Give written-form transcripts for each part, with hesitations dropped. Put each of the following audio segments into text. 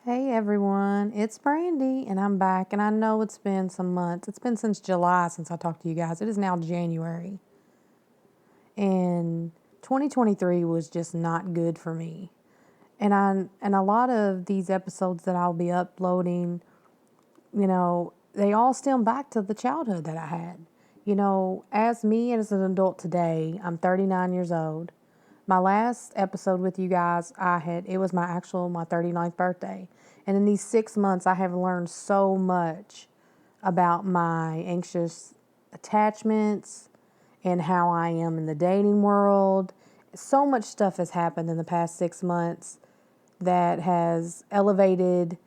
Hey everyone, it's Brandy and I'm back, and I know it's been some months. It's been since July since I talked to you guys. It is now January, and 2023 was just not good for me. And a lot of these episodes that I'll be uploading, they all stem back to the childhood that I had. As me as an adult today, I'm 39 years old. My last episode with you guys, it was my 39th birthday. And in these 6 months, I have learned so much about my anxious attachments and how I am in the dating world. So much stuff has happened in the past 6 months that has elevated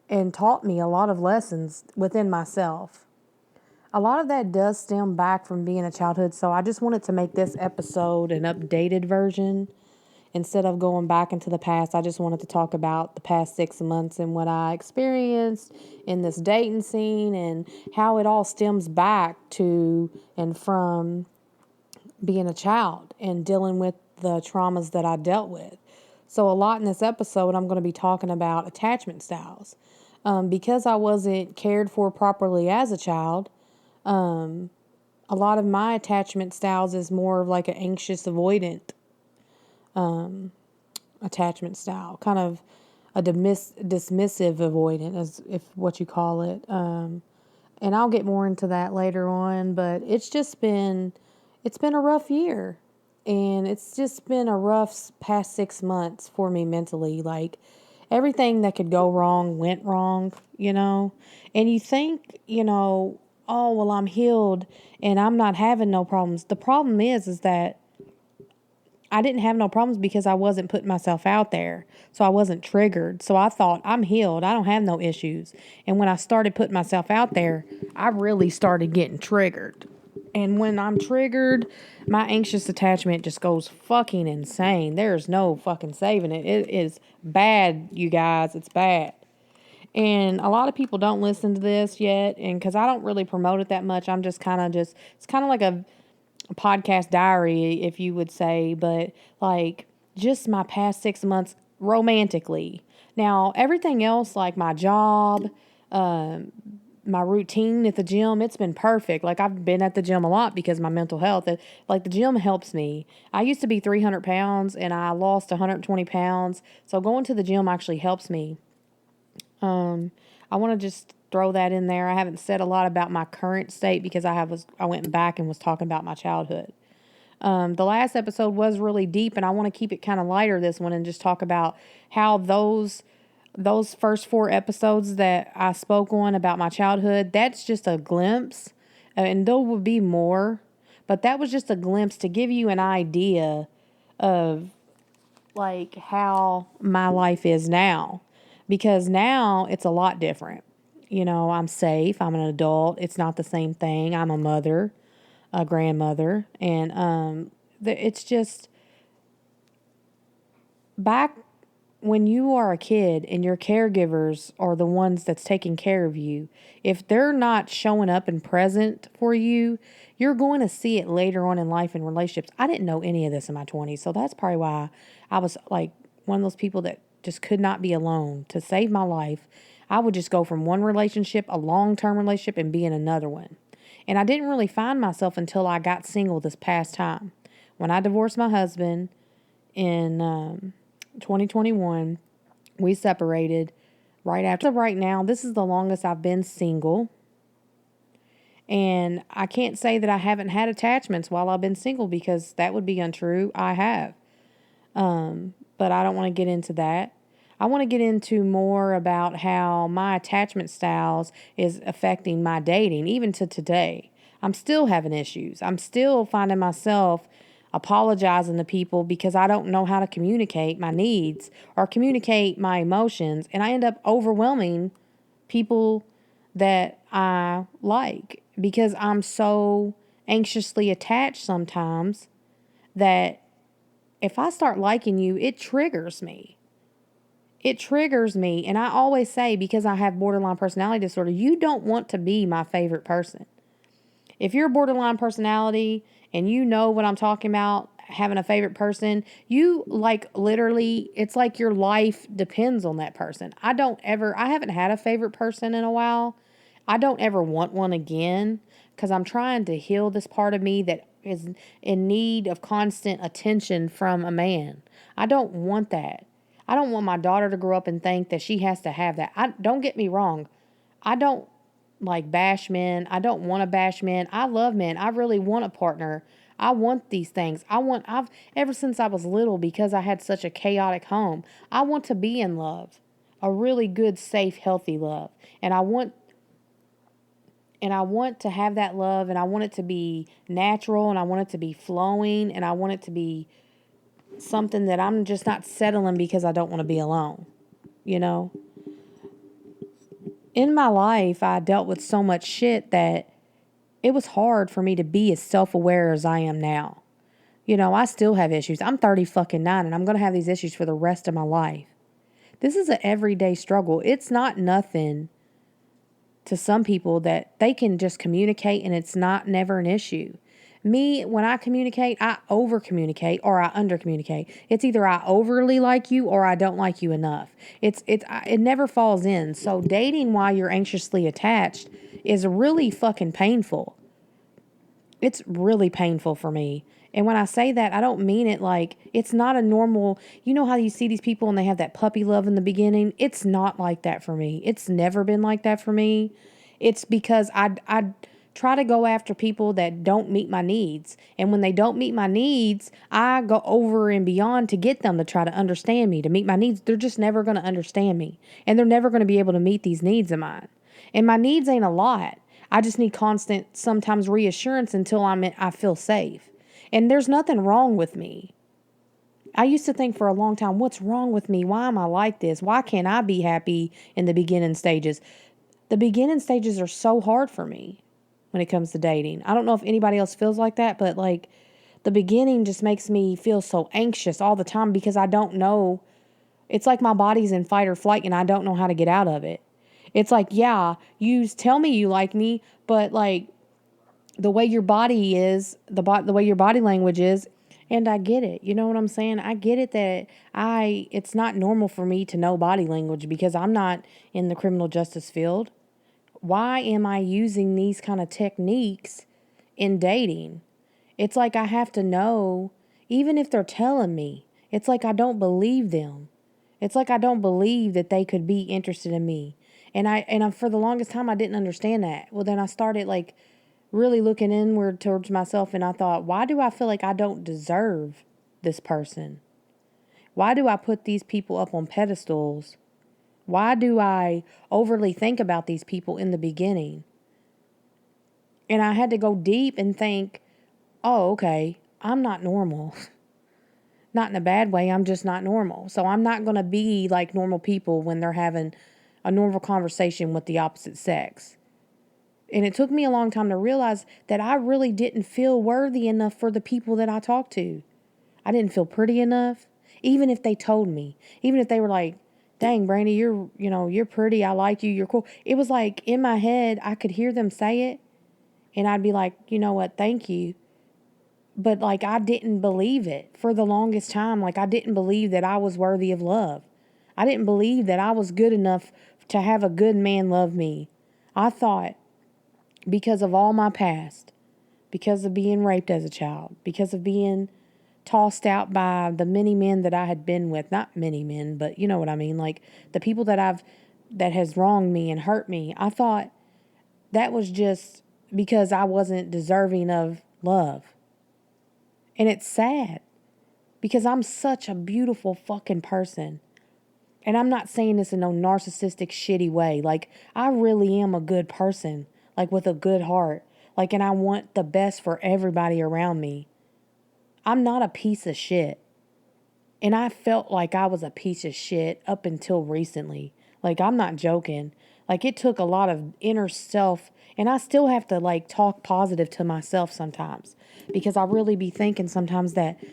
and taught me a lot of lessons within myself. A lot of that does stem back from being a childhood, so I just wanted to make this episode an updated version. Instead of going back into the past, I just wanted to talk about the past 6 months and what I experienced in this dating scene and how it all stems back to and from being a child and dealing with the traumas that I dealt with. So, a lot in this episode, I'm going to be talking about attachment styles. Because I wasn't cared for properly as a child, a lot of my attachment styles is more of like an anxious avoidant attachment style, kind of a dismissive avoidant, as if what you call it. And I'll get more into that later on, but it's been a rough year, and it's just been a rough past 6 months for me mentally. Like, everything that could go wrong went wrong, and you think, oh, well, I'm healed and I'm not having no problems. The problem is that I didn't have no problems because I wasn't putting myself out there. So I wasn't triggered. So I thought, I'm healed. I don't have no issues. And when I started putting myself out there, I really started getting triggered. And when I'm triggered, my anxious attachment just goes fucking insane. There's no fucking saving it. It is bad, you guys. It's bad. And a lot of people don't listen to this yet. And because I don't really promote it that much, I'm just it's kind of like a podcast diary, if you would say, but like just my past 6 months romantically. Now, everything else, like my job, my routine at the gym, it's been perfect. Like, I've been at the gym a lot because my mental health, like the gym helps me. I used to be 300 pounds and I lost 120 pounds. So going to the gym actually helps me. I want to just throw that in there. I haven't said a lot about my current state because I went back and was talking about my childhood. The last episode was really deep, and I want to keep it kind of lighter this one and just talk about how those first 4 episodes that I spoke on about my childhood, that's just a glimpse, and there will be more, but that was just a glimpse to give you an idea of like how my life is now, because now it's a lot different. I'm safe. I'm an adult. It's not the same thing. I'm a mother, a grandmother, and it's just back when you are a kid and your caregivers are the ones that's taking care of you. If they're not showing up and present for you, you're going to see it later on in life in relationships. I didn't know any of this in my 20s, so that's probably why I was like one of those people that just could not be alone. To save my life, I would just go from one relationship, a long-term relationship, and be in another one. And I didn't really find myself until I got single this past time. When I divorced my husband in 2021, we separated right after. Right now, this is the longest I've been single. And I can't say that I haven't had attachments while I've been single, because that would be untrue. I have. But I don't want to get into that. I want to get into more about how my attachment styles is affecting my dating, even to today. I'm still having issues. I'm still finding myself apologizing to people because I don't know how to communicate my needs or communicate my emotions. And I end up overwhelming people that I like because I'm so anxiously attached sometimes that if I start liking you, it triggers me. It triggers me. And I always say, because I have borderline personality disorder, you don't want to be my favorite person. If you're a borderline personality and you know what I'm talking about, having a favorite person, you like literally, it's like your life depends on that person. I haven't had a favorite person in a while. I don't ever want one again because I'm trying to heal this part of me that is in need of constant attention from a man. I don't want that. I don't want my daughter to grow up and think that she has to have that. Don't get me wrong. I don't like bash men. I don't want to bash men. I love men. I really want a partner. I want these things. I've ever since I was little, because I had such a chaotic home, I want to be in love. A really good, safe, healthy love. And I want to have that love, and I want it to be natural, and I want it to be flowing, and I want it to be something that I'm just not settling because I don't want to be alone. You know? In my life, I dealt with so much shit that it was hard for me to be as self-aware as I am now. I still have issues. I'm 30 fucking 9, and I'm going to have these issues for the rest of my life. This is an everyday struggle. It's not nothing to some people that they can just communicate and it's not never an issue. Me, when I communicate, I over communicate or I under communicate. It's either I overly like you or I don't like you enough. It never falls in. So dating while you're anxiously attached is really fucking painful. It's really painful for me. And when I say that, I don't mean it like it's not a normal, you know how you see these people and they have that puppy love in the beginning? It's not like that for me. It's never been like that for me. It's because I try to go after people that don't meet my needs. And when they don't meet my needs, I go over and beyond to get them to try to understand me, to meet my needs. They're just never going to understand me. And they're never going to be able to meet these needs of mine. And my needs ain't a lot. I just need constant, sometimes reassurance until I feel safe. And there's nothing wrong with me. I used to think for a long time, what's wrong with me? Why am I like this? Why can't I be happy in the beginning stages? The beginning stages are so hard for me when it comes to dating. I don't know if anybody else feels like that, but like the beginning just makes me feel so anxious all the time because I don't know. It's like my body's in fight or flight and I don't know how to get out of it. It's like, yeah, you tell me you like me, but like the way your body is, the way your body language is, and I get it. You know what I'm saying? I get it that it's not normal for me to know body language because I'm not in the criminal justice field. Why am I using these kind of techniques in dating? It's like I have to know, even if they're telling me, it's like I don't believe them. It's like I don't believe that they could be interested in me. And I for the longest time I didn't understand that. Well, then I started like really looking inward towards myself and I thought, why do I feel like I don't deserve this person? Why do I put these people up on pedestals? Why do I overly think about these people in the beginning? And I had to go deep and think, oh, okay, I'm not normal. Not in a bad way, I'm just not normal. So I'm not going to be like normal people when they're having a normal conversation with the opposite sex. And it took me a long time to realize that I really didn't feel worthy enough for the people that I talked to. I didn't feel pretty enough. Even if they told me, even if they were like, dang, Brandy, you're pretty. I like you. You're cool. It was like in my head, I could hear them say it. And I'd be like, you know what? Thank you. But like, I didn't believe it for the longest time. Like, I didn't believe that I was worthy of love. I didn't believe that I was good enough to have a good man love me. I thought because of all my past, because of being raped as a child, because of being tossed out by the many men that I had been with, not many men, but you know what I mean, like the people that has wronged me and hurt me, I thought that was just because I wasn't deserving of love. And it's sad because I'm such a beautiful fucking person. And I'm not saying this in no narcissistic, shitty way. Like, I really am a good person, like with a good heart. Like, and I want the best for everybody around me. I'm not a piece of shit. And I felt like I was a piece of shit up until recently. Like, I'm not joking. Like, it took a lot of inner self. And I still have to, like, talk positive to myself sometimes. Because I really be thinking sometimes that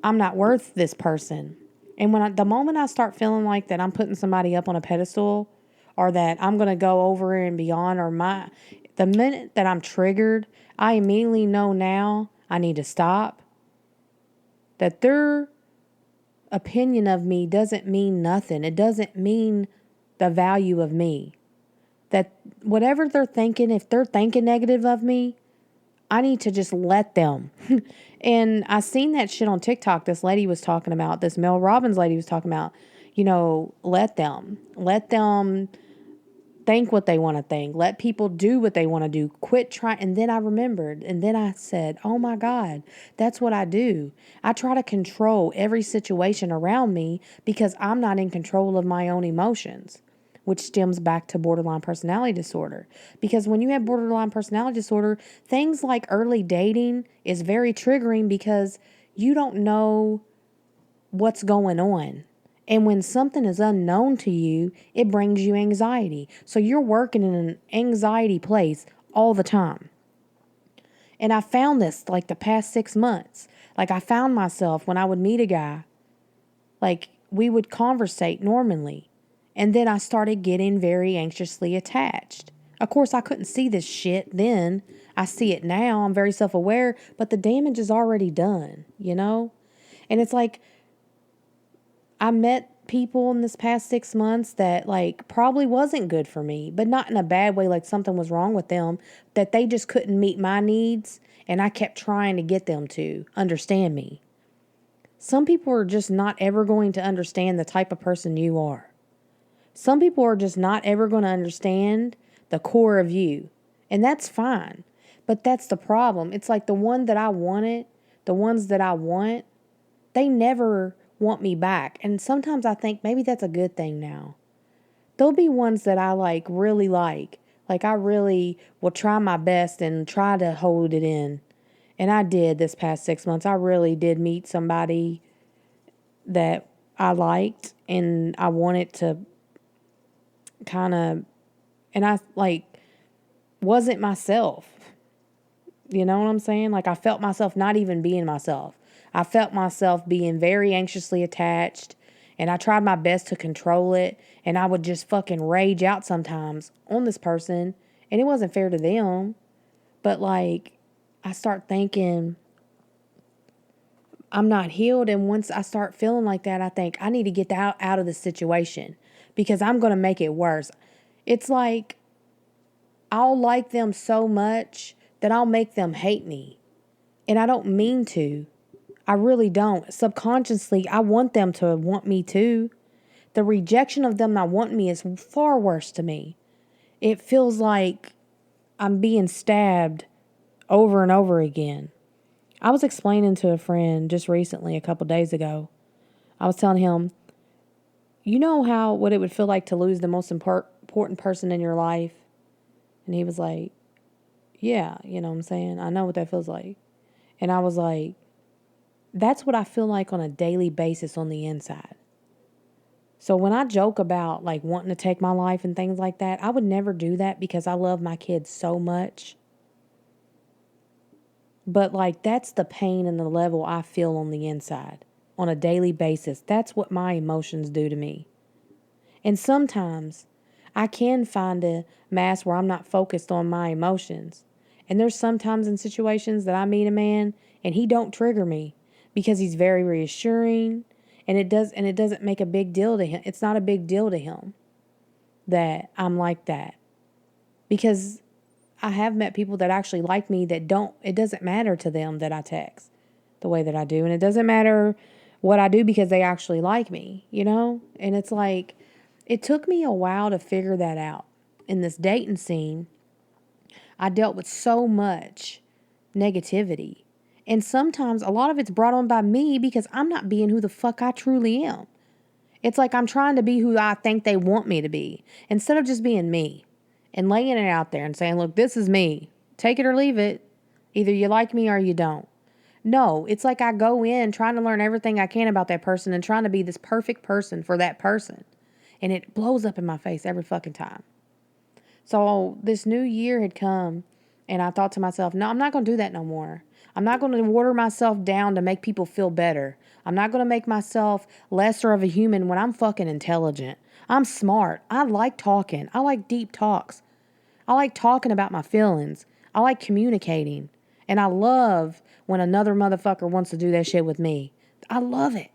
I'm not worth this person. And the moment I start feeling like that I'm putting somebody up on a pedestal or that I'm going to go over and beyond the minute that I'm triggered, I immediately know now I need to stop. that their opinion of me doesn't mean nothing. It doesn't mean the value of me. That whatever they're thinking, if they're thinking negative of me, I need to just let them. And I seen that shit on TikTok. This lady was talking about, this Mel Robbins lady was talking about, let them. Let them think what they want to think. Let people do what they want to do. Quit trying. And then I remembered. And then I said, oh my God, that's what I do. I try to control every situation around me because I'm not in control of my own emotions, which stems back to borderline personality disorder. Because when you have borderline personality disorder, things like early dating is very triggering because you don't know what's going on. And when something is unknown to you, it brings you anxiety. So you're working in an anxiety place all the time. And I found this like the past 6 months. Like I found myself when I would meet a guy, like we would conversate normally. And then I started getting very anxiously attached. Of course, I couldn't see this shit then. I see it now. I'm very self-aware, but the damage is already done, And it's like, I met people in this past 6 months that like probably wasn't good for me, but not in a bad way, like something was wrong with them, that they just couldn't meet my needs. And I kept trying to get them to understand me. Some people are just not ever going to understand the type of person you are. Some people are just not ever going to understand the core of you. And that's fine. But that's the problem. It's like the one that I wanted, the ones that I want, they never want me back. And sometimes I think maybe that's a good thing now. There'll be ones that I really like. Like I really will try my best and try to hold it in. And I did this past 6 months. I really did meet somebody that I liked and I wanted to kind of, and I wasn't myself. You know what I'm saying? Like I felt myself not even being myself. I felt myself being very anxiously attached and I tried my best to control it and I would just fucking rage out sometimes on this person and it wasn't fair to them. But I start thinking I'm not healed, and once I start feeling like that, I think I need to get out of this situation because I'm going to make it worse. It's like I'll like them so much that I'll make them hate me. And I don't mean to. I really don't. Subconsciously, I want them to want me too. The rejection of them not wanting me is far worse to me. It feels like I'm being stabbed over and over again. I was explaining to a friend just recently, a couple days ago. I was telling him, you know what it would feel like to lose the most important person in your life? And he was like, yeah, you know what I'm saying? I know what that feels like. And I was like, that's what I feel like on a daily basis on the inside. So when I joke about wanting to take my life and things like that, I would never do that because I love my kids so much. But that's the pain and the level I feel on the inside on a daily basis. That's what my emotions do to me. And sometimes I can find a mask where I'm not focused on my emotions. And there's sometimes in situations that I meet a man and he don't trigger me because he's very reassuring and it doesn't make a big deal to him. It's not a big deal to him that I'm like that. Because I have met people that actually like me that it doesn't matter to them that I text the way that I do. And it doesn't matter what I do because they actually like me, And it's like, it took me a while to figure that out. In this dating scene, I dealt with so much negativity. And sometimes a lot of it's brought on by me because I'm not being who the fuck I truly am. It's like I'm trying to be who I think they want me to be instead of just being me and laying it out there and saying, look, this is me. Take it or leave it. Either you like me or you don't. No, it's like I go in trying to learn everything I can about that person and trying to be this perfect person for that person. And it blows up in my face every fucking time. So this new year had come and I thought to myself, no, I'm not going to do that no more. I'm not going to water myself down to make people feel better. I'm not going to make myself lesser of a human when I'm fucking intelligent. I'm smart. I like talking. I like deep talks. I like talking about my feelings. I like communicating. And I love when another motherfucker wants to do that shit with me. I love it.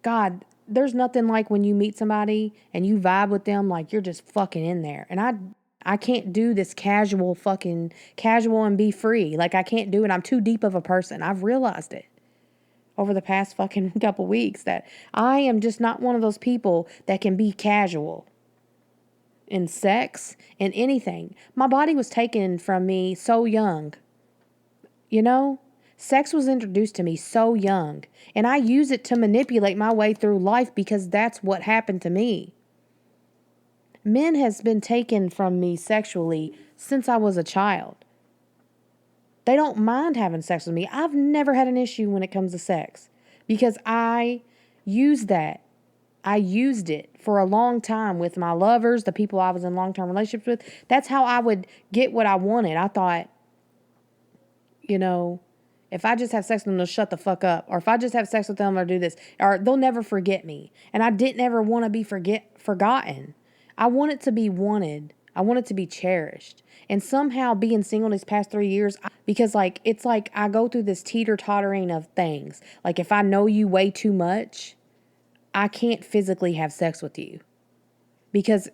God, there's nothing like when you meet somebody and you vibe with them like you're just fucking in there. And I can't do this casual and be free. Like I can't do it. I'm too deep of a person. I've realized it over the past fucking couple weeks that I am just not one of those people that can be casual in sex and anything. My body was taken from me so young. You know? Sex was introduced to me so young, and I use it to manipulate my way through life because that's what happened to me. Men has been taken from me sexually since I was a child. They don't mind having sex with me. I've never had an issue when it comes to sex because I used that. I used it for a long time with my lovers, the people I was in long-term relationships with. That's how I would get what I wanted. I thought, you know, if I just have sex with them, they'll shut the fuck up. Or if I just have sex with them or do this, or they'll never forget me. And I didn't ever want to be forgotten. I wanted to be wanted. I wanted to be cherished. And somehow being single these past 3 years, because like, it's like I go through this teeter-tottering of things. Like if I know you way too much, I can't physically have sex with you because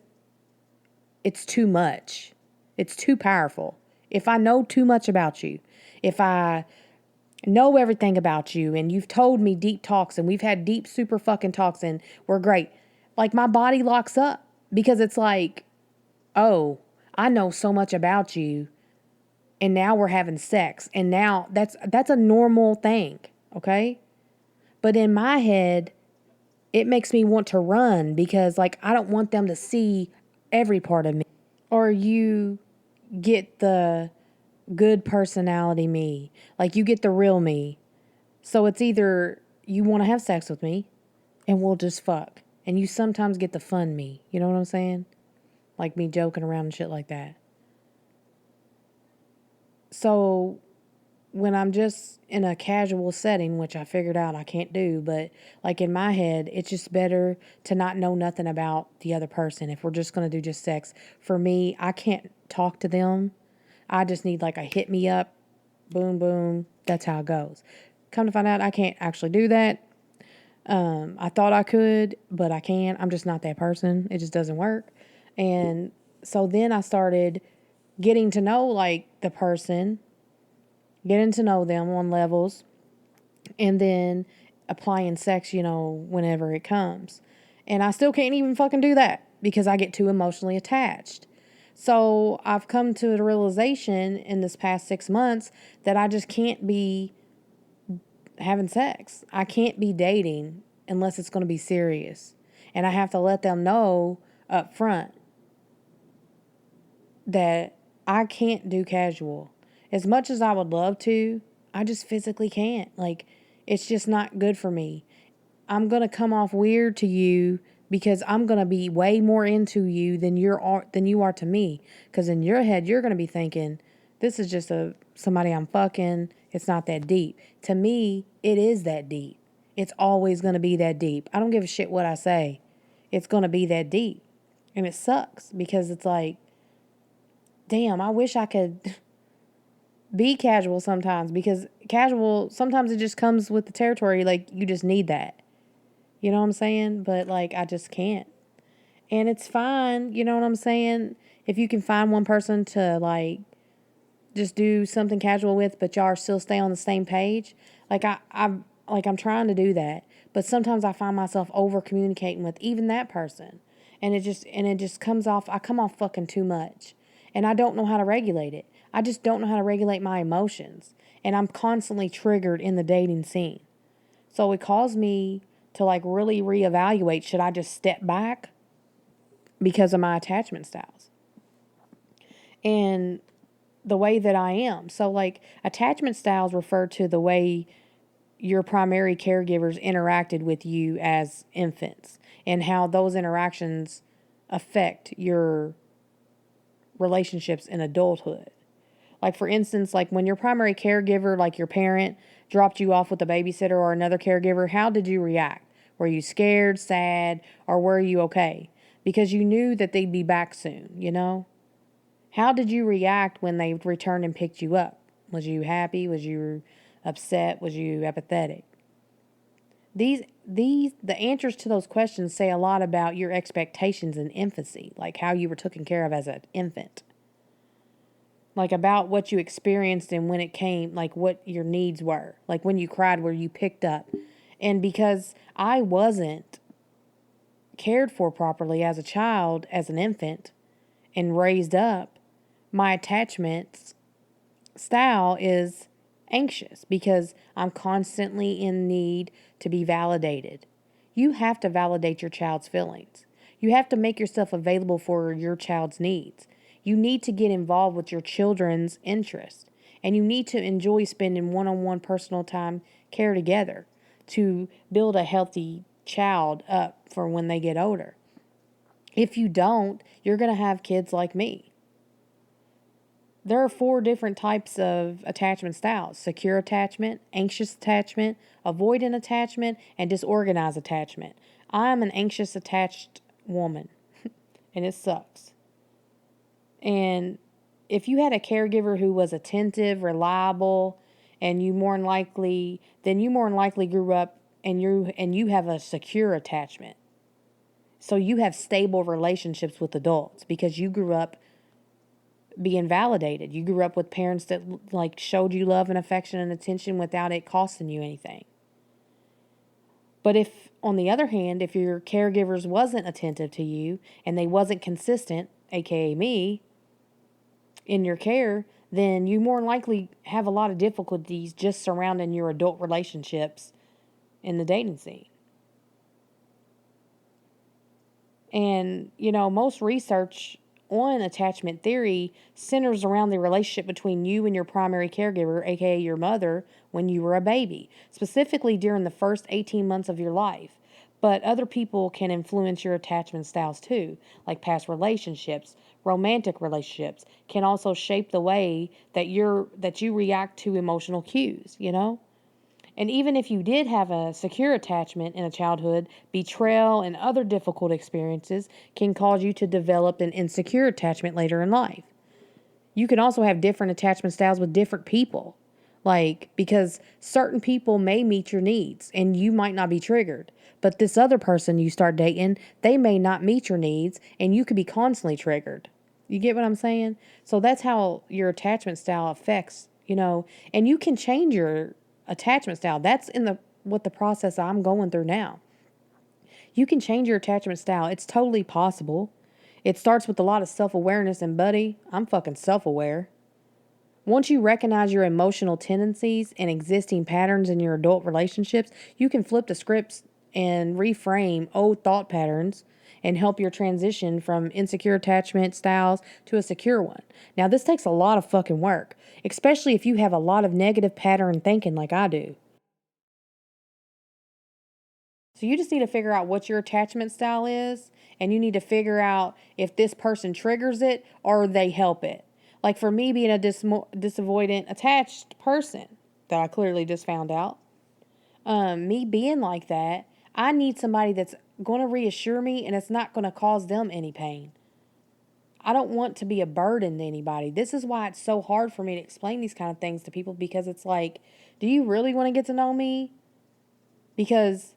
it's too much. It's too powerful. If I know too much about you, if I know everything about you and you've told me deep talks and we've had deep super fucking talks and we're great, like my body locks up because it's like, oh, I know so much about you and now we're having sex and now that's a normal thing, okay? But in my head, it makes me want to run because like I don't want them to see every part of me. Or you get the good personality me. Like you get the real me. So it's either you want to have sex with me and we'll just fuck. And you sometimes get the fun me. You know what I'm saying? Like me joking around and shit like that. So when I'm just in a casual setting, which I figured out I can't do, but like in my head, it's just better to not know nothing about the other person. If we're just going to do just sex, for me, I can't talk to them. I just need like a hit me up, boom, boom. That's how it goes. Come to find out, I can't actually do that. I thought I could, but I can't. I'm just not that person. It just doesn't work. And so then I started getting to know like the person, getting to know them on levels, and then applying sex, whenever it comes. And I still can't even fucking do that because I get too emotionally attached. So I've come to the realization in this past 6 months that I just can't be having sex. I can't be dating unless it's going to be serious. And I have to let them know up front that I can't do casual. As much as I would love to, I just physically can't. Like, it's just not good for me. I'm going to come off weird to you because I'm going to be way more into you than you are to me. Because in your head, you're going to be thinking, this is just somebody I'm fucking. It's not that deep. To me, it is that deep. It's always going to be that deep. I don't give a shit what I say. It's going to be that deep. And it sucks because it's like, damn, I wish I could be casual sometimes because casual, sometimes it just comes with the territory. Like, you just need that. You know what I'm saying? But, like, I just can't. And it's fine, you know what I'm saying? If you can find one person to, like, just do something casual with, but y'all still stay on the same page. Like, I'm trying to do that. But sometimes I find myself over communicating with even that person. And it just comes off, I come off fucking too much. And I don't know how to regulate it. I just don't know how to regulate my emotions. And I'm constantly triggered in the dating scene. So it caused me to like really reevaluate, should I just step back because of my attachment styles and the way that I am. So like attachment styles refer to the way your primary caregivers interacted with you as infants and how those interactions affect your relationships in adulthood. Like, for instance, like when your primary caregiver, like your parent, dropped you off with a babysitter or another caregiver, how did you react? Were you scared, sad, or were you okay? Because you knew that they'd be back soon, you know? How did you react when they returned and picked you up? Was you happy? Was you upset? Was you apathetic? The answers to those questions say a lot about your expectations in infancy, like how you were taken care of as an infant. Like about what you experienced and when it came, like what your needs were. Like when you cried, were you picked up? And because I wasn't cared for properly as a child, as an infant, and raised up, my attachments style is anxious because I'm constantly in need to be validated. You have to validate your child's feelings. You have to make yourself available for your child's needs. You need to get involved with your children's interests. And you need to enjoy spending one on one personal time care together to build a healthy child up for when they get older. If you don't, you're going to have kids like me. There are 4 different types of attachment styles: secure attachment, anxious attachment, avoidant attachment, and disorganized attachment. I'm an anxious attached woman, and it sucks. And if you had a caregiver who was attentive, reliable, and you more than likely grew up and you have a secure attachment. So you have stable relationships with adults because you grew up being validated. You grew up with parents that like showed you love and affection and attention without it costing you anything. But if, on the other hand, if your caregivers wasn't attentive to you and they wasn't consistent, aka me, in your care, then you more than likely have a lot of difficulties just surrounding your adult relationships in the dating scene. And, most research on attachment theory centers around the relationship between you and your primary caregiver, aka your mother, when you were a baby, specifically during the first 18 months of your life. But other people can influence your attachment styles too, like past relationships, romantic relationships can also shape the way that you react to emotional cues. And even if you did have a secure attachment in a childhood, betrayal and other difficult experiences can cause you to develop an insecure attachment later in life. You can also have different attachment styles with different people. Like, because certain people may meet your needs and you might not be triggered. But this other person you start dating, they may not meet your needs and you could be constantly triggered. You get what I'm saying? So that's how your attachment style affects. And you can change your attachment style. That's what the process I'm going through now. You can change your attachment style. It's totally possible. It starts with a lot of self-awareness, and buddy, I'm fucking self-aware. Once you recognize your emotional tendencies and existing patterns in your adult relationships, you can flip the scripts and reframe old thought patterns and help your transition from insecure attachment styles to a secure one. Now, this takes a lot of fucking work, especially if you have a lot of negative pattern thinking like I do. So you just need to figure out what your attachment style is, and you need to figure out if this person triggers it or they help it. Like for me being a disavoidant attached person that I clearly just found out, me being like that, I need somebody that's going to reassure me and it's not going to cause them any pain. I don't want to be a burden to anybody. This is why it's so hard for me to explain these kind of things to people, because it's like, do you really want to get to know me? Because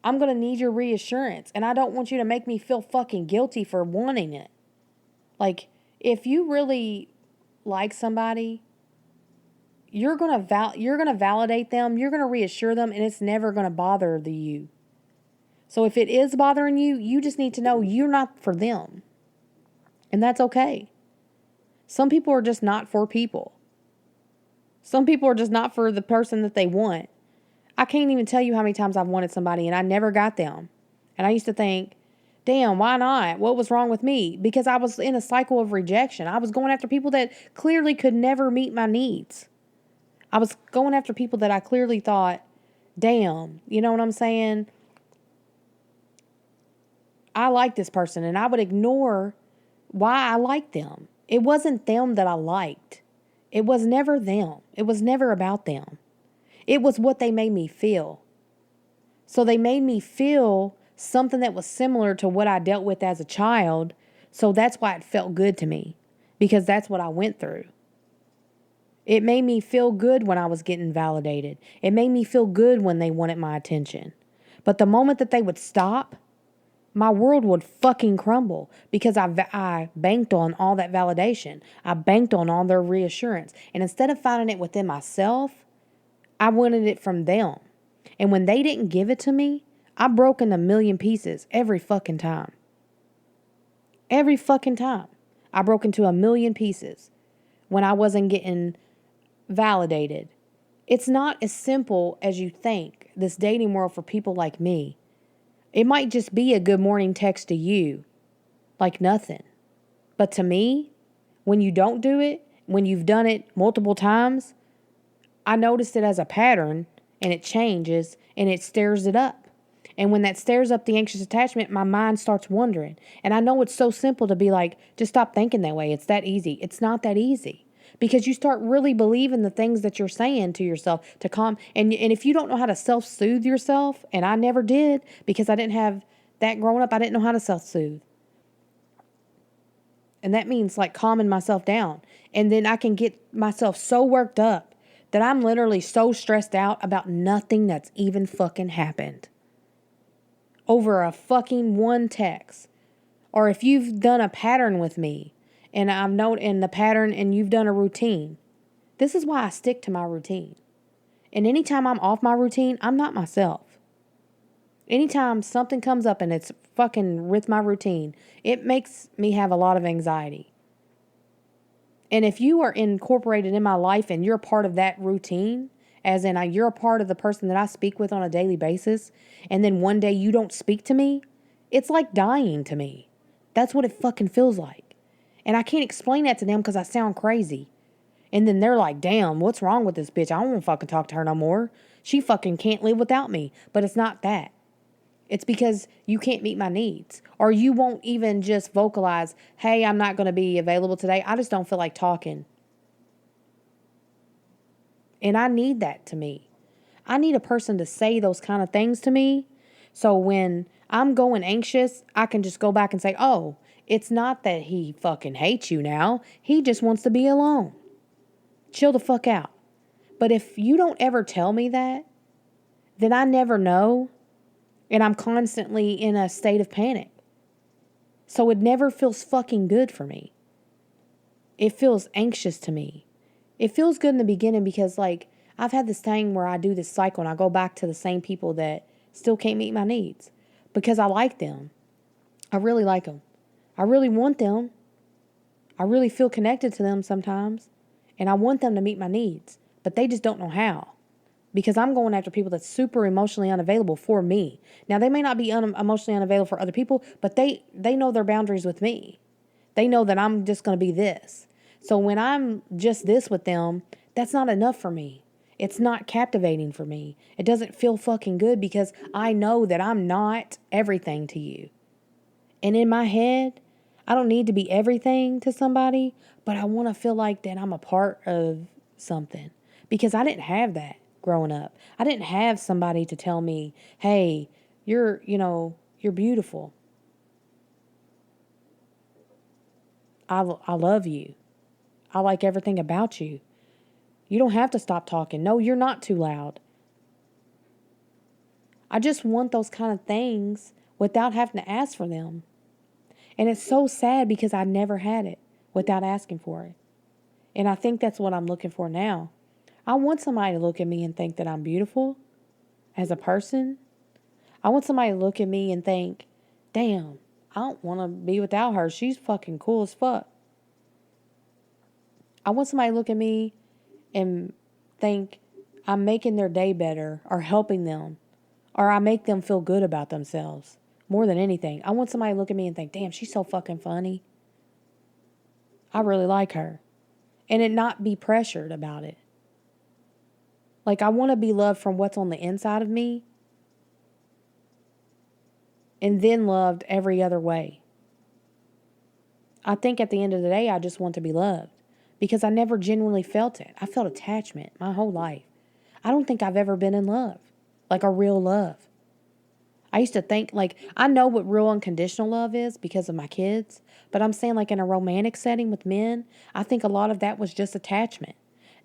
I'm going to need your reassurance, and I don't want you to make me feel fucking guilty for wanting it. Like, if you really like somebody, you're going to validate them, you're going to reassure them, and it's never going to bother you. So if it is bothering you, you just need to know you're not for them. And that's okay. Some people are just not for people. Some people are just not for the person that they want. I can't even tell you how many times I've wanted somebody and I never got them. And I used to think, damn, why not? What was wrong with me? Because I was in a cycle of rejection. I was going after people that clearly could never meet my needs. I was going after people that I clearly thought, damn, you know what I'm saying? I like this person, and I would ignore why I liked them. It wasn't them that I liked. It was never them. It was never about them. It was what they made me feel. So they made me feel something that was similar to what I dealt with as a child. So that's why it felt good to me, because that's what I went through. It made me feel good when I was getting validated. It made me feel good when they wanted my attention. But the moment that they would stop, my world would fucking crumble because I banked on all that validation. I banked on all their reassurance. And instead of finding it within myself, I wanted it from them. And when they didn't give it to me, I broke in a million pieces every fucking time. Every fucking time. I broke into a million pieces when I wasn't getting validated. It's not as simple as you think, this dating world for people like me. It might just be a good morning text to you, like nothing. But to me, when you don't do it, when you've done it multiple times, I noticed it as a pattern and it changes and it stirs it up. And when that stirs up the anxious attachment, my mind starts wondering. And I know it's so simple to be like, just stop thinking that way. It's that easy. It's not that easy. Because you start really believing the things that you're saying to yourself to calm. And if you don't know how to self-soothe yourself, and I never did because I didn't have that growing up, I didn't know how to self-soothe. And that means like calming myself down. And then I can get myself so worked up that I'm literally so stressed out about nothing that's even fucking happened. Over a fucking one text. Or if you've done a pattern with me and I've known in the pattern and you've done a routine. This is why I stick to my routine. And anytime I'm off my routine, I'm not myself. Anytime something comes up and it's fucking with my routine, it makes me have a lot of anxiety. And if you are incorporated in my life and you're a part of that routine, as in you're a part of the person that I speak with on a daily basis, and then one day you don't speak to me, it's like dying to me. That's what it fucking feels like. And I can't explain that to them because I sound crazy. And then they're like, damn, what's wrong with this bitch? I don't want to fucking talk to her no more. She fucking can't live without me. But it's not that. It's because you can't meet my needs. Or you won't even just vocalize, hey, I'm not going to be available today. I just don't feel like talking. And I need that to me. I need a person to say those kind of things to me. So when I'm going anxious, I can just go back and say, oh, it's not that he fucking hates you now. He just wants to be alone. Chill the fuck out. But if you don't ever tell me that, then I never know. And I'm constantly in a state of panic. So it never feels fucking good for me. It feels anxious to me. It feels good in the beginning because like I've had this thing where I do this cycle and I go back to the same people that still can't meet my needs because I like them. I really like them. I really want them. I really feel connected to them sometimes. And I want them to meet my needs. But they just don't know how. Because I'm going after people that's super emotionally unavailable for me. Now, they may not be emotionally unavailable for other people, but they know their boundaries with me. They know that I'm just going to be this. So when I'm just this with them, that's not enough for me. It's not captivating for me. It doesn't feel fucking good because I know that I'm not everything to you. And in my head, I don't need to be everything to somebody, but I want to feel like that I'm a part of something. Because I didn't have that growing up. I didn't have somebody to tell me, hey, you're beautiful. I love you. I like everything about you. You don't have to stop talking. No, you're not too loud. I just want those kind of things without having to ask for them. And it's so sad because I never had it without asking for it. And I think that's what I'm looking for now. I want somebody to look at me and think that I'm beautiful as a person. I want somebody to look at me and think, damn, I don't want to be without her. She's fucking cool as fuck. I want somebody to look at me and think I'm making their day better or helping them or I make them feel good about themselves more than anything. I want somebody to look at me and think, damn, she's so fucking funny. I really like her. And it not be pressured about it. Like I want to be loved from what's on the inside of me and then loved every other way. I think at the end of the day, I just want to be loved because I never genuinely felt it. I felt attachment my whole life. I don't think I've ever been in love, like a real love. I used to think like, I know what real unconditional love is because of my kids, but I'm saying like in a romantic setting with men, I think a lot of that was just attachment.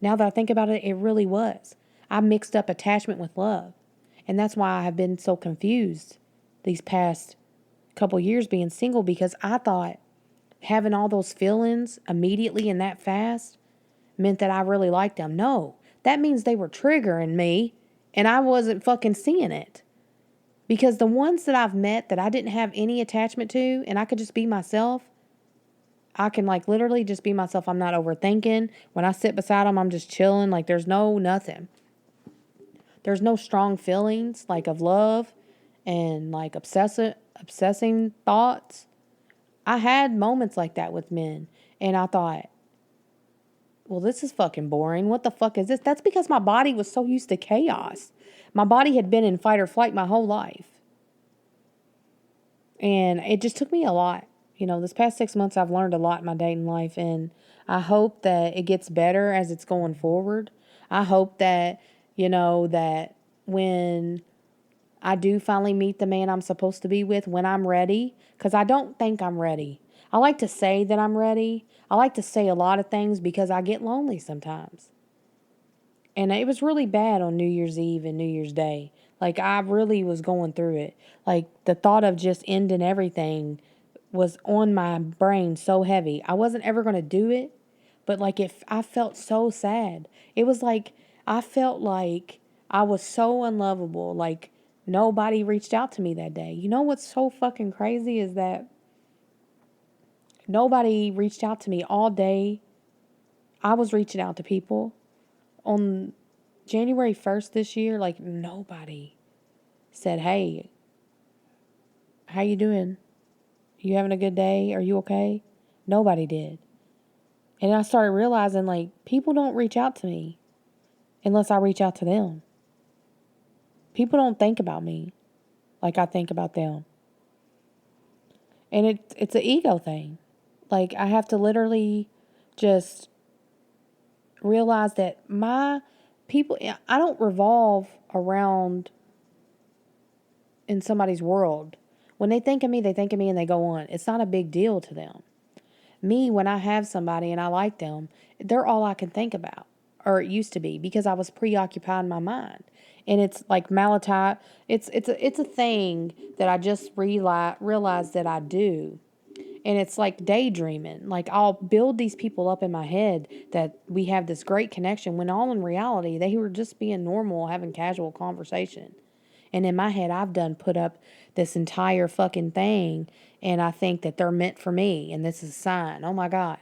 Now that I think about it, it really was. I mixed up attachment with love. And that's why I have been so confused these past couple years being single, because I thought having all those feelings immediately and that fast meant that I really liked them. No, that means they were triggering me and I wasn't fucking seeing it. Because the ones that I've met that I didn't have any attachment to and I could just be myself, I can like literally just be myself. I'm not overthinking. When I sit beside them, I'm just chilling. Like there's no nothing. There's no strong feelings like of love and like obsessing thoughts. I had moments like that with men and I thought, well, this is fucking boring. What the fuck is this? That's because my body was so used to chaos. My body had been in fight or flight my whole life. And it just took me a lot. This past 6 months, I've learned a lot in my dating life, and I hope that it gets better as it's going forward. I hope that, that when I do finally meet the man I'm supposed to be with, when I'm ready, because I don't think I'm ready. I like to say that I'm ready. I like to say a lot of things because I get lonely sometimes. And it was really bad on New Year's Eve and New Year's Day. Like, I really was going through it. Like, the thought of just ending everything was on my brain so heavy. I wasn't ever going to do it, but like, if I felt so sad. It was like, I felt like I was so unlovable. Like, nobody reached out to me that day. You know what's so fucking crazy is that nobody reached out to me all day. I was reaching out to people. On January 1st this year, like nobody said, "Hey, how you doing? You having a good day? Are you okay?" Nobody did. And I started realizing like people don't reach out to me unless I reach out to them. People don't think about me like I think about them. And it's an ego thing. Like I have to literally just realize that my people, I don't revolve around in somebody's world. When they think of me, they think of me and they go on. It's not a big deal to them. Me, when I have somebody and I like them, they're all I can think about. Or it used to be because I was preoccupied in my mind. And it's like Malachi, it's a thing that I just realized that I do. And it's like daydreaming. Like I'll build these people up in my head that we have this great connection when all in reality they were just being normal, having casual conversation. And in my head, I've done put up this entire fucking thing, and I think that they're meant for me, and this is a sign. Oh my God.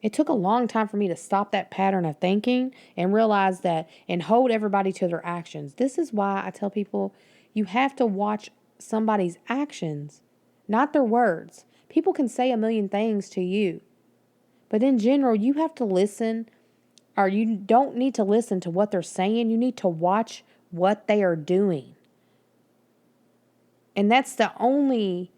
It took a long time for me to stop that pattern of thinking and realize that and hold everybody to their actions. This is why I tell people you have to watch somebody's actions, not their words. People can say a million things to you, but in general, you have to listen, or you don't need to listen to what they're saying. You need to watch what they are doing. And that's the only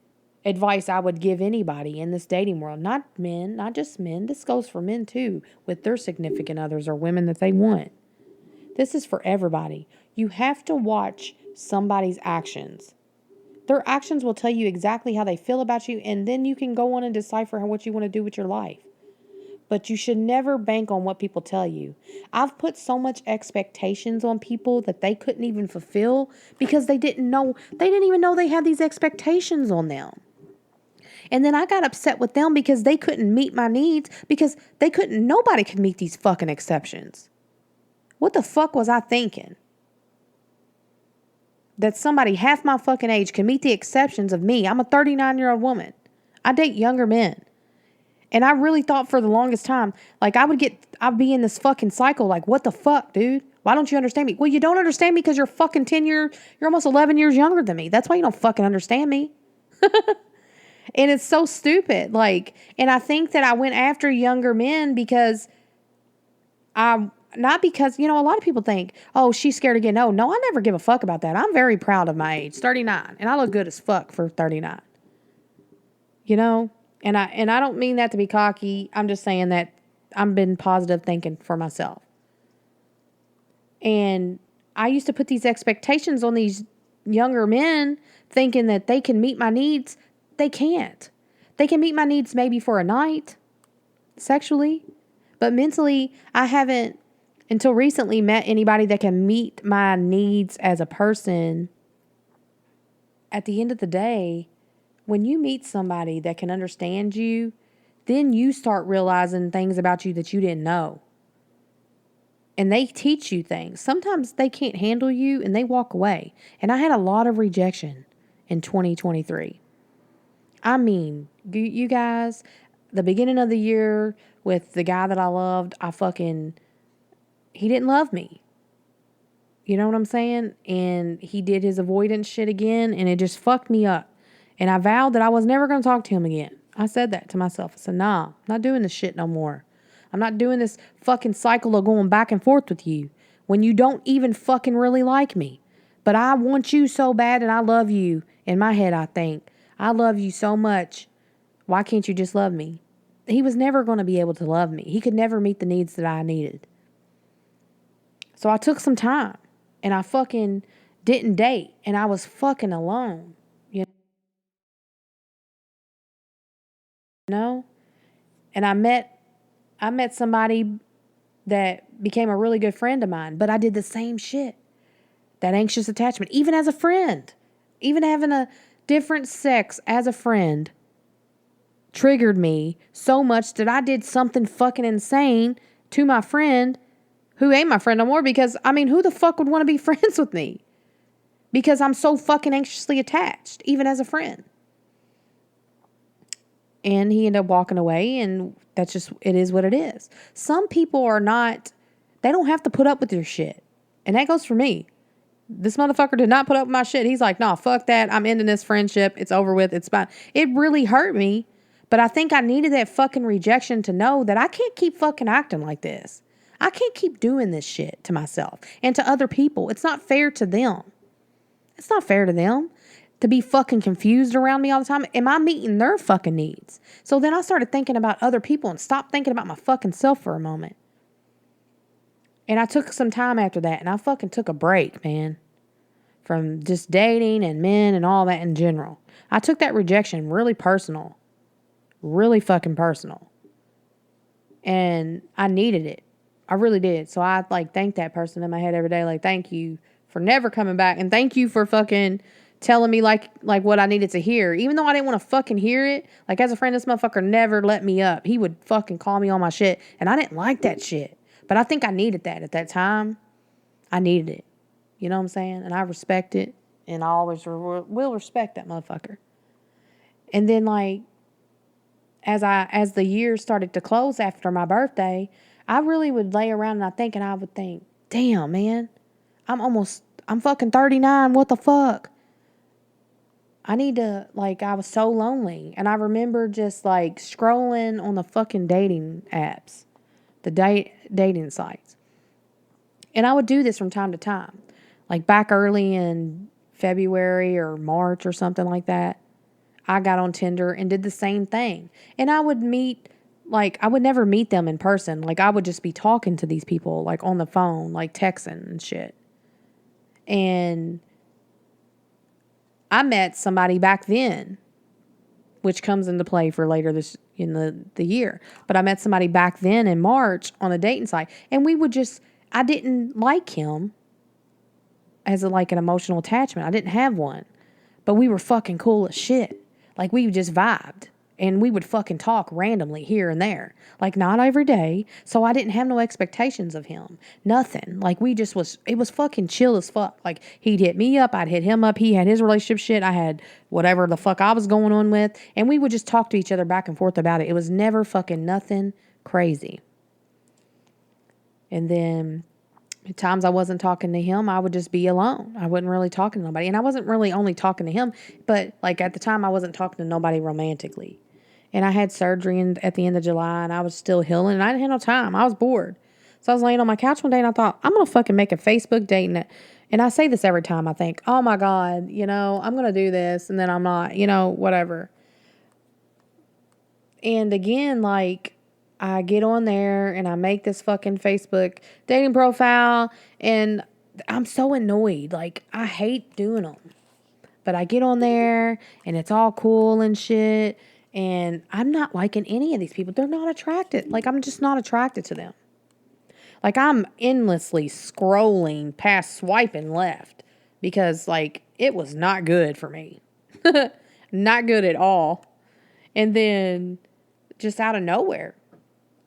advice I would give anybody in this dating world. Not men, not just men. This goes for men too, with their significant others or women that they want. This is for everybody. You have to watch somebody's actions. Their actions will tell you exactly how they feel about you, and then you can go on and decipher what you want to do with your life. But you should never bank on what people tell you. I've put so much expectations on people that they couldn't even fulfill because they didn't even know they had these expectations on them. And then I got upset with them because they couldn't meet my needs because nobody could meet these fucking exceptions. What the fuck was I thinking? That somebody half my fucking age can meet the exceptions of me. I'm a 39-year-old woman. I date younger men. And I really thought for the longest time, like I'd be in this fucking cycle, like, what the fuck, dude? Why don't you understand me? Well, you don't understand me because you're fucking you're almost 11 years younger than me. That's why you don't fucking understand me. And it's so stupid. Like, and I think that I went after younger men because not because, a lot of people think, oh, she's scared to get no. No, I never give a fuck about that. I'm very proud of my age, 39. And I look good as fuck for 39. And I don't mean that to be cocky. I'm just saying that I've been positive thinking for myself. And I used to put these expectations on these younger men thinking that they can meet my needs. They can't. They can meet my needs maybe for a night sexually, but mentally I haven't until recently met anybody that can meet my needs as a person. At the end of the day, when you meet somebody that can understand you, then you start realizing things about you that you didn't know. And they teach you things. Sometimes they can't handle you and they walk away. And I had a lot of rejection in 2023. I mean, you guys, the beginning of the year with the guy that I loved, he didn't love me. You know what I'm saying? And he did his avoidance shit again, and it just fucked me up. And I vowed that I was never going to talk to him again. I said that to myself. I said, nah, I'm not doing this shit no more. I'm not doing this fucking cycle of going back and forth with you when you don't even fucking really like me. But I want you so bad, and I love you. In my head, I think, I love you so much. Why can't you just love me? He was never going to be able to love me. He could never meet the needs that I needed. So I took some time. And I fucking didn't date. And I was fucking alone. You know? And I met somebody that became a really good friend of mine. But I did the same shit. That anxious attachment. Even as a friend. Even having a different sex as a friend triggered me so much that I did something fucking insane to my friend who ain't my friend no more because, I mean, who the fuck would want to be friends with me? Because I'm so fucking anxiously attached, even as a friend. And he ended up walking away, and that's just, it is what it is. Some people are not, they don't have to put up with your shit. And that goes for me. This motherfucker did not put up with my shit. He's like, nah, fuck that. I'm ending this friendship. It's over with. It's fine. It really hurt me. But I think I needed that fucking rejection to know that I can't keep fucking acting like this. I can't keep doing this shit to myself and to other people. It's not fair to them. It's not fair to them to be fucking confused around me all the time. Am I meeting their fucking needs? So then I started thinking about other people and stopped thinking about my fucking self for a moment. And I took some time after that, and I fucking took a break, man, from just dating and men and all that in general. I took that rejection really personal. Really fucking personal. And I needed it. I really did. So I thank that person in my head every day. Like, thank you for never coming back. And thank you for fucking telling me like what I needed to hear. Even though I didn't want to fucking hear it. Like, as a friend, this motherfucker never let me up. He would fucking call me on my shit. And I didn't like that shit. But I think I needed that at that time. I needed it. You know what I'm saying? And I respect it. And I always will respect that motherfucker. And then as the years started to close after my birthday, I really would lay around and I would think, damn, man, I'm fucking 39. What the fuck? I need to, I was so lonely. And I remember just scrolling on the fucking dating apps, the dating sites. And I would do this from time to time, like back early in February or March or something like that. I got on Tinder and did the same thing. And I would I would never meet them in person. I would just be talking to these people, on the phone, texting and shit. And I met somebody back then, which comes into play for later in the year. But I met somebody back then in March on a dating site. And I didn't like him as an emotional attachment. I didn't have one. But we were fucking cool as shit. We just vibed. And we would fucking talk randomly here and there. Not every day. So I didn't have no expectations of him. Nothing. It was fucking chill as fuck. He'd hit me up. I'd hit him up. He had his relationship shit. I had whatever the fuck I was going on with. And we would just talk to each other back and forth about it. It was never fucking nothing crazy. And then at times I wasn't talking to him, I would just be alone. I wasn't really talking to nobody. And I wasn't really only talking to him, but at the time I wasn't talking to nobody romantically. And I had surgery at the end of July and I was still healing and I didn't have no time. I was bored. So I was laying on my couch one day and I thought, I'm going to fucking make a Facebook date. And I say this every time I think, oh my God, I'm going to do this. And then I'm not, whatever. And again, I get on there and I make this fucking Facebook dating profile and I'm so annoyed. I hate doing them. But I get on there and it's all cool and shit. And I'm not liking any of these people. They're not attracted. I'm just not attracted to them. Like, I'm endlessly scrolling past swiping left because, like, it was not good for me. Not good at all. And then just out of nowhere,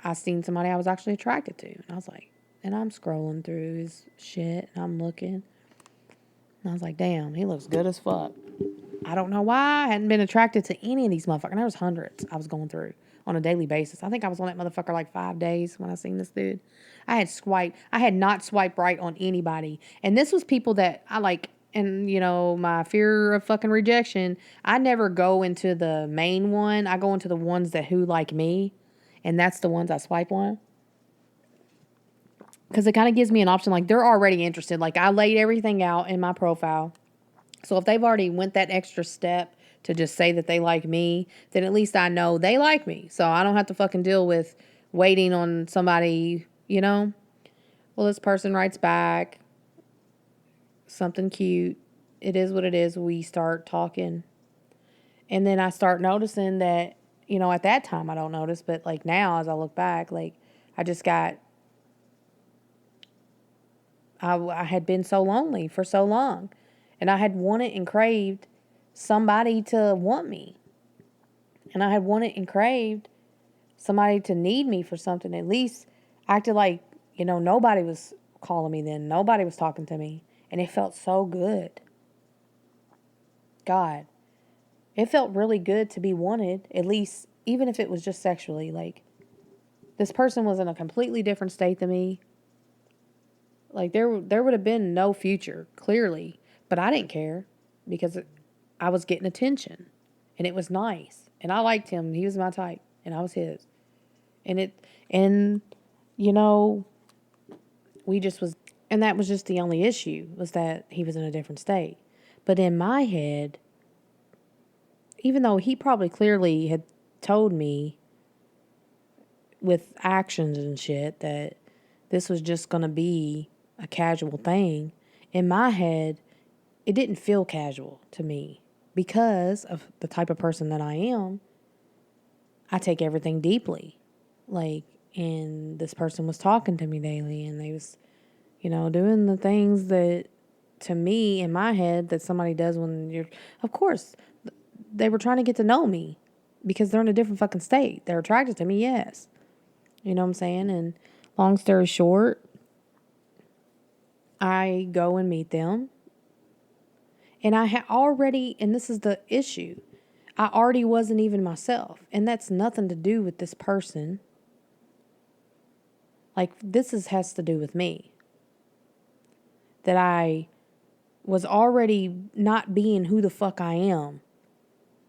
I seen somebody I was actually attracted to. And I was like, and I'm scrolling through his shit and I'm looking. And I was like, damn, he looks good as fuck. I don't know why I hadn't been attracted to any of these motherfuckers. And there was hundreds I was going through on a daily basis. I think I was on that motherfucker like 5 days when I seen this dude. I had not swiped right on anybody. And this was people that I like, and you know, my fear of fucking rejection, I never go into the main one. I go into the ones that who like me. And that's the ones I swipe on. Because it kind of gives me an option. Like, they're already interested. Like, I laid everything out in my profile. So if they've already went that extra step to just say that they like me, then at least I know they like me. So I don't have to fucking deal with waiting on somebody, you know? Well, this person writes back something cute. It is what it is. We start talking. And then I start noticing that, you know, at that time I don't notice, but like now as I look back, like I just got, I had been so lonely for so long. And I had wanted and craved somebody to want me. And I had wanted and craved somebody to need me for something. At least acted like, you know, nobody was calling me then. Nobody was talking to me. And it felt so good. God. It felt really good to be wanted. At least, even if it was just sexually. Like, this person was in a completely different state than me. Like, there would have been no future, clearly. But I didn't care. Because I was getting attention. And it was nice. And I liked him. He was my type. And I was his. And you know, and that was just the only issue, was that he was in a different state. But in my head, even though he probably clearly had told me with actions and shit that this was just going to be a casual thing, in my head, it didn't feel casual to me because of the type of person that I am. I take everything deeply. Like, and this person was talking to me daily, and they was, you know, doing the things that, to me, in my head, that somebody does when you're, of course, they were trying to get to know me because they're in a different fucking state. They're attracted to me, yes. You know what I'm saying? And long story short, I go and meet them. And I had already, and this is the issue, I already wasn't even myself. And that's nothing to do with this person. Like, has to do with me. That I was already not being who the fuck I am.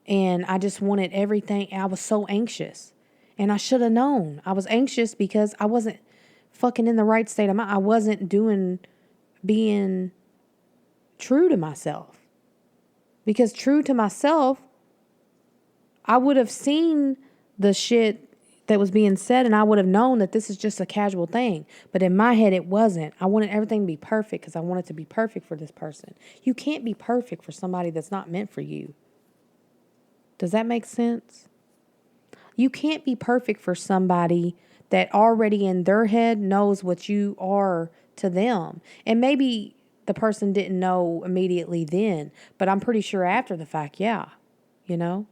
And I just wanted everything. I was so anxious. And I should have known. I was anxious because I wasn't fucking in the right state of mind. I wasn't being true to myself. Because true to myself, I would have seen the shit that was being said, and I would have known that this is just a casual thing. But in my head, it wasn't. I wanted everything to be perfect because I wanted to be perfect for this person. You can't be perfect for somebody that's not meant for you. Does that make sense? You can't be perfect for somebody that already in their head knows what you are to them. And maybe the person didn't know immediately then, but I'm pretty sure after the fact, yeah, you know?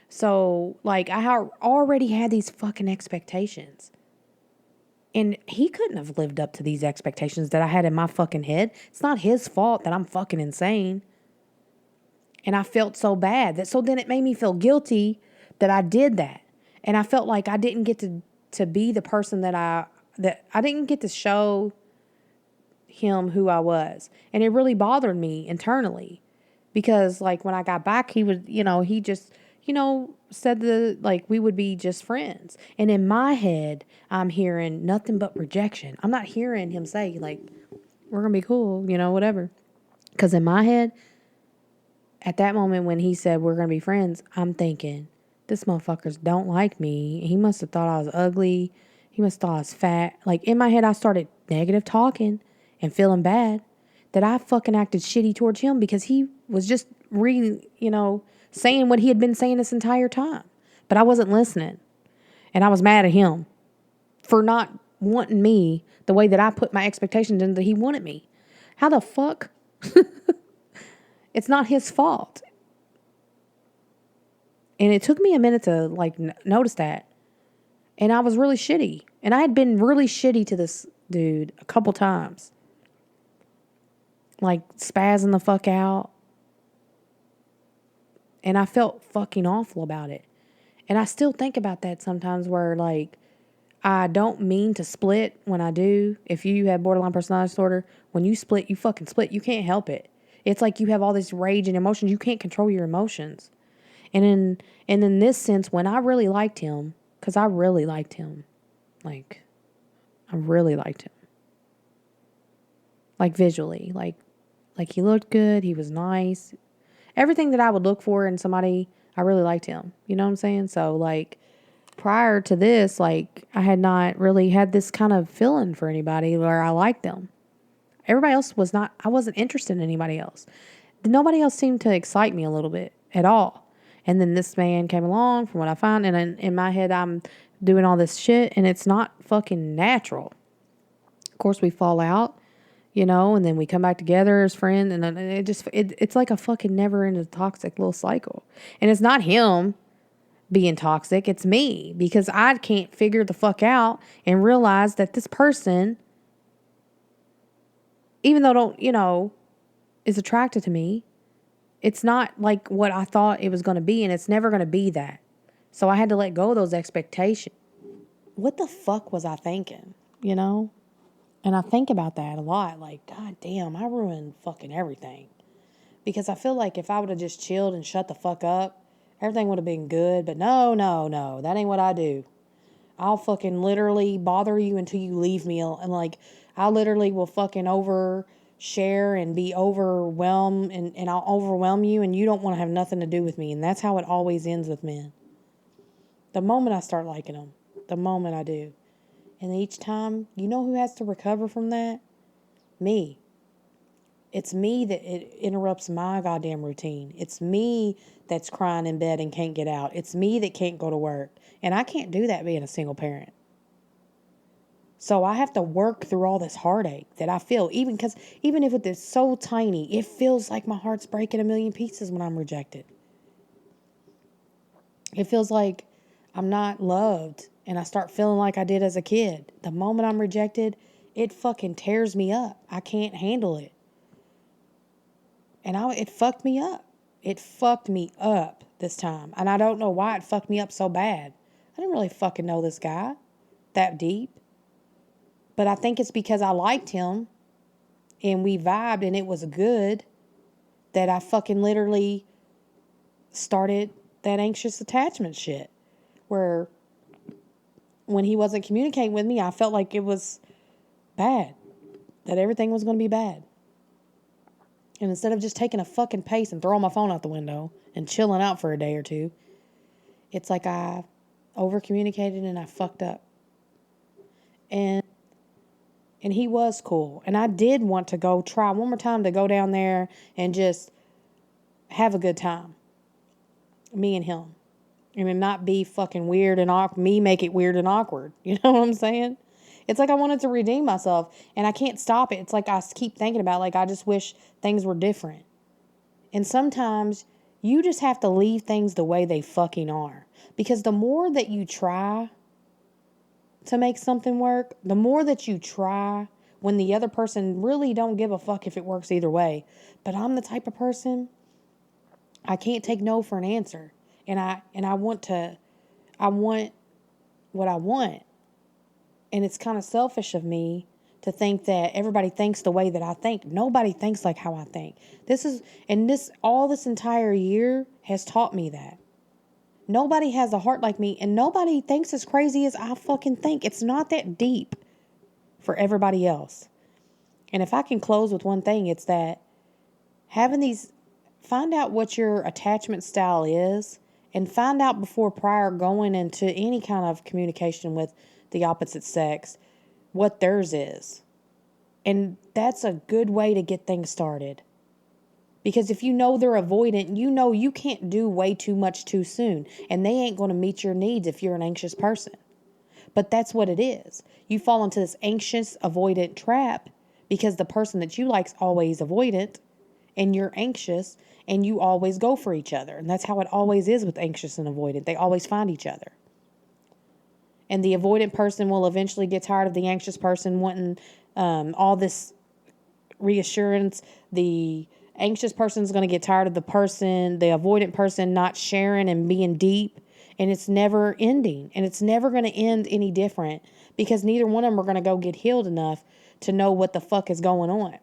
So, like, I already had these fucking expectations. And he couldn't have lived up to these expectations that I had in my fucking head. It's not his fault that I'm fucking insane. And I felt so bad. So then it made me feel guilty that I did that. And I felt like I didn't get to be the person that I didn't get to show him who I was. And it really bothered me internally. Because, like, when I got back, he would, he just, said like, we would be just friends. And in my head, I'm hearing nothing but rejection. I'm not hearing him say, like, we're going to be cool, whatever. Because in my head, at that moment when he said we're going to be friends, I'm thinking, this motherfuckers don't like me. He must have thought I was ugly. He must have thought I was fat. Like, in my head, I started negative talking and feeling bad that I fucking acted shitty towards him because he was just really, saying what he had been saying this entire time. But I wasn't listening. And I was mad at him for not wanting me the way that I put my expectations in that he wanted me. How the fuck? It's not his fault. And it took me a minute to like notice that. And I was really shitty. And I had been really shitty to this dude a couple times. Like spazzing the fuck out. And I felt fucking awful about it. And I still think about that sometimes where like I don't mean to split when I do. If you have borderline personality disorder, when you split, you fucking split. You can't help it. It's like you have all this rage and emotions. You can't control your emotions. And in this sense, when I really liked him, because I really liked him, like, I really liked him. Like, visually. Like he looked good. He was nice. Everything that I would look for in somebody, I really liked him. You know what I'm saying? So, like, prior to this, like, I had not really had this kind of feeling for anybody where I liked them. Everybody else was not, I wasn't interested in anybody else. Nobody else seemed to excite me a little bit at all. And then this man came along from what I found. And in my head, I'm doing all this shit and it's not fucking natural. Of course, we fall out, and then we come back together as friends. And then it's like a fucking never ending toxic little cycle. And it's not him being toxic. It's me because I can't figure the fuck out and realize that this person, even though is attracted to me, it's not like what I thought it was going to be, and it's never going to be that. So I had to let go of those expectations. What the fuck was I thinking, And I think about that a lot. Like, God damn, I ruined fucking everything. Because I feel like if I would have just chilled and shut the fuck up, everything would have been good. But no, that ain't what I do. I'll fucking literally bother you until you leave me. And like, I literally will fucking overshare and be overwhelmed and I'll overwhelm you and you don't want to have nothing to do with me. And that's how it always ends with men. The moment I start liking them, the moment I do. And each time, you know who has to recover from that? Me. It's me that it interrupts my goddamn routine. It's me that's crying in bed and can't get out. It's me that can't go to work. And I can't do that being a single parent. So I have to work through all this heartache that I feel. Even if it is so tiny, it feels like my heart's breaking a million pieces when I'm rejected. It feels like I'm not loved. And I start feeling like I did as a kid. The moment I'm rejected, it fucking tears me up. I can't handle it. And it fucked me up. It fucked me up this time. And I don't know why it fucked me up so bad. I didn't really fucking know this guy that deep. But I think it's because I liked him and we vibed and it was good that I fucking literally started that anxious attachment shit. Where when he wasn't communicating with me, I felt like it was bad. That everything was going to be bad. And instead of just taking a fucking pace and throwing my phone out the window and chilling out for a day or two, it's like I over-communicated and I fucked up. And he was cool. And I did want to go try one more time to go down there and just have a good time. Me and him. And it not be fucking weird and awkward. Me make it weird and awkward. You know what I'm saying? It's like I wanted to redeem myself and I can't stop it. It's like I keep thinking about like I just wish things were different. And sometimes you just have to leave things the way they fucking are. Because the more that you try to make something work, the more that you try when the other person really don't give a fuck if it works either way. But I'm the type of person, I can't take no for an answer. And I want what I want. And it's kind of selfish of me to think that everybody thinks the way that I think. Nobody thinks like how I think. All this entire year has taught me that. Nobody has a heart like me, and nobody thinks as crazy as I fucking think. It's not that deep for everybody else. And if I can close with one thing, it's that find out what your attachment style is, and find out before prior going into any kind of communication with the opposite sex what theirs is. And that's a good way to get things started. Because if you know they're avoidant, you know you can't do way too much too soon. And they ain't going to meet your needs if you're an anxious person. But that's what it is. You fall into this anxious, avoidant trap because the person that you like's always avoidant and you're anxious and you always go for each other. And that's how it always is with anxious and avoidant. They always find each other. And the avoidant person will eventually get tired of the anxious person wanting all this reassurance. The anxious person is going to get tired of the avoidant person not sharing and being deep. And it's never ending. And it's never going to end any different because neither one of them are going to go get healed enough to know what the fuck is going on.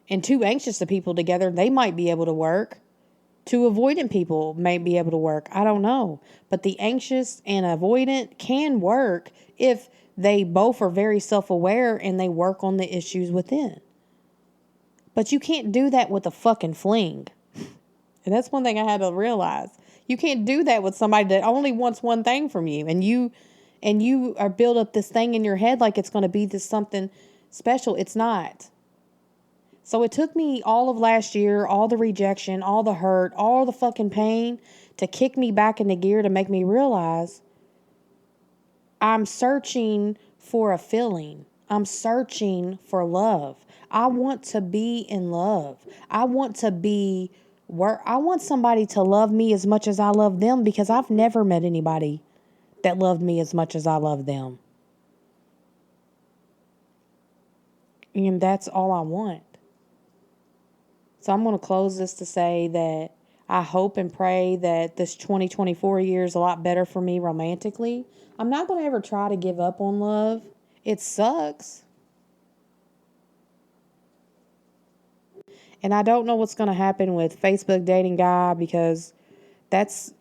And two anxious people together, they might be able to work. Two avoidant people may be able to work. I don't know. But the anxious and avoidant can work if they both are very self-aware and they work on the issues within. But you can't do that with a fucking fling. And that's one thing I had to realize. You can't do that with somebody that only wants one thing from you. And you are build up this thing in your head like it's going to be this something special. It's not. So it took me all of last year, all the rejection, all the hurt, all the fucking pain to kick me back into gear to make me realize I'm searching for a feeling. I'm searching for love. I want to be in love. I want somebody to love me as much as I love them because I've never met anybody that loved me as much as I love them. And that's all I want. So I'm going to close this to say that I hope and pray that this 2024 year is a lot better for me romantically. I'm not going to ever try to give up on love. It sucks. And I don't know what's going to happen with Facebook dating guy because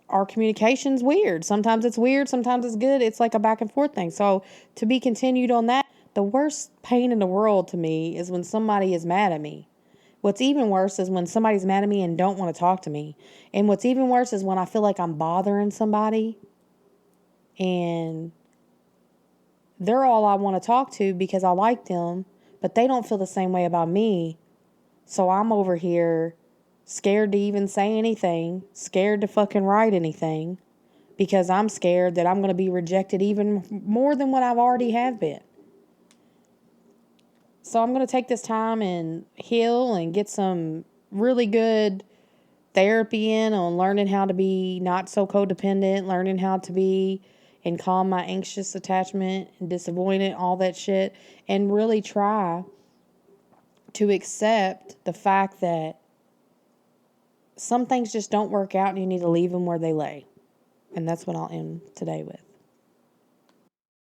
our communication's weird. Sometimes it's weird. Sometimes it's good. It's like a back and forth thing. So to be continued on that, the worst pain in the world to me is when somebody is mad at me. What's even worse is when somebody's mad at me and don't want to talk to me. And what's even worse is when I feel like I'm bothering somebody and they're all I want to talk to because I like them, but they don't feel the same way about me. So I'm over here scared to even say anything, scared to fucking write anything because I'm scared that I'm going to be rejected even more than what I've already have been. So I'm going to take this time and heal and get some really good therapy in on learning how to be not so codependent, learning how to be and calm my anxious attachment and disavoidant, all that shit, and really try to accept the fact that some things just don't work out and you need to leave them where they lay. And that's what I'll end today with.